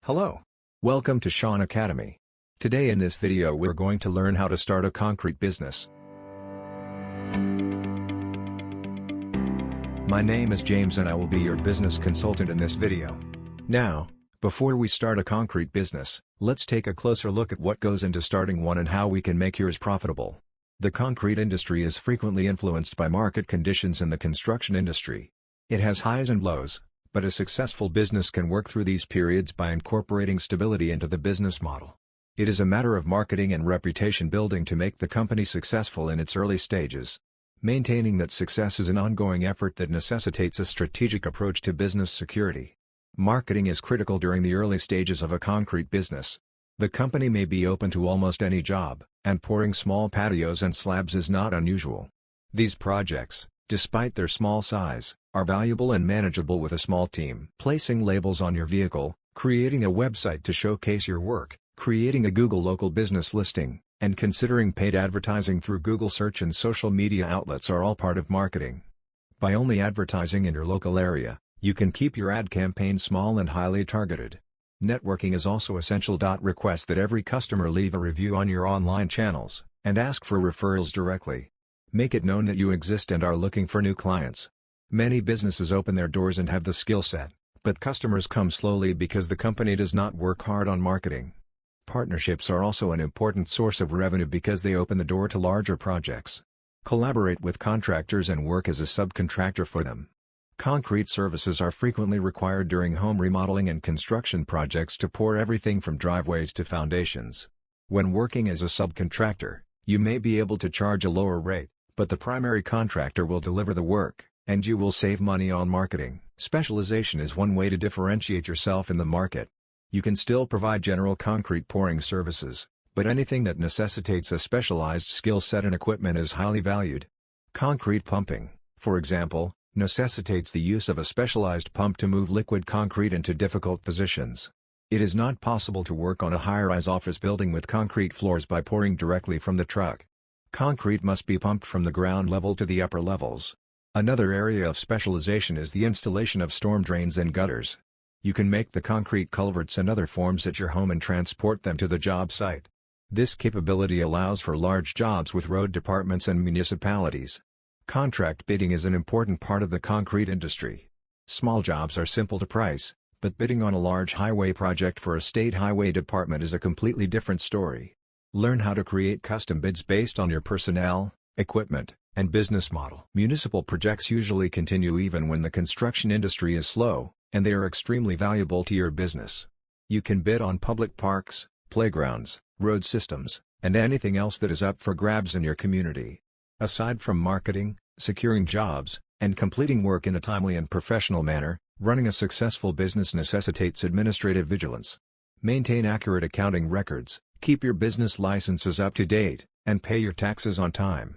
Hello. Welcome to Shaun Academy. Today in this video we're going to learn how to start a concrete business. My name is James and I will be your business consultant in this video. Now, before we start a concrete business, let's take a closer look at what goes into starting one and how we can make yours profitable. The concrete industry is frequently influenced by market conditions in the construction industry. It has highs and lows, but a successful business can work through these periods by incorporating stability into the business model. It is a matter of marketing and reputation building to make the company successful in its early stages. Maintaining that success is an ongoing effort that necessitates a strategic approach to business security. Marketing is critical during the early stages of a concrete business. The company may be open to almost any job, and pouring small patios and slabs is not unusual. These projects, despite their small size, are valuable and manageable with a small team. Placing labels on your vehicle, creating a website to showcase your work, creating a Google local business listing, and considering paid advertising through Google search and social media outlets are all part of marketing. By only advertising in your local area, you can keep your ad campaign small and highly targeted. Networking is also essential. Request that every customer leave a review on your online channels, and ask for referrals directly. Make it known that you exist and are looking for new clients. Many businesses open their doors and have the skill set, but customers come slowly because the company does not work hard on marketing. Partnerships are also an important source of revenue because they open the door to larger projects. Collaborate with contractors and work as a subcontractor for them. Concrete services are frequently required during home remodeling and construction projects to pour everything from driveways to foundations. When working as a subcontractor, you may be able to charge a lower rate, but the primary contractor will deliver the work, and you will save money on marketing. Specialization is one way to differentiate yourself in the market. You can still provide general concrete pouring services, but anything that necessitates a specialized skill set and equipment is highly valued. Concrete pumping, for example, necessitates the use of a specialized pump to move liquid concrete into difficult positions. It is not possible to work on a high-rise office building with concrete floors by pouring directly from the truck. Concrete must be pumped from the ground level to the upper levels. Another area of specialization is the installation of storm drains and gutters. You can make the concrete culverts and other forms at your home and transport them to the job site. This capability allows for large jobs with road departments and municipalities. Contract bidding is an important part of the concrete industry. Small jobs are simple to price, but bidding on a large highway project for a state highway department is a completely different story. Learn how to create custom bids based on your personnel, equipment, and business model. Municipal projects usually continue even when the construction industry is slow, and they are extremely valuable to your business. You can bid on public parks, playgrounds, road systems, and anything else that is up for grabs in your community. Aside from marketing, securing jobs, and completing work in a timely and professional manner, running a successful business necessitates administrative vigilance. Maintain accurate accounting records, keep your business licenses up to date, and pay your taxes on time.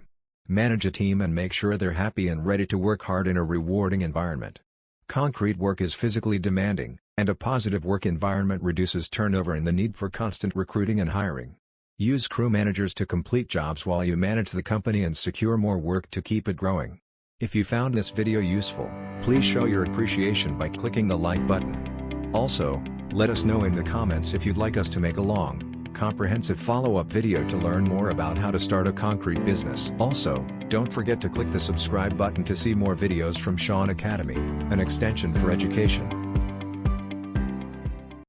Manage a team and make sure they're happy and ready to work hard in a rewarding environment. Concrete work is physically demanding, and a positive work environment reduces turnover and the need for constant recruiting and hiring. Use crew managers to complete jobs while you manage the company and secure more work to keep it growing. If you found this video useful, please show your appreciation by clicking the like button. Also, let us know in the comments if you'd like us to make a long, comprehensive follow-up video to learn more about how to start a concrete business. Also, don't forget to click the subscribe button to see more videos from Shaun Academy, an extension for education.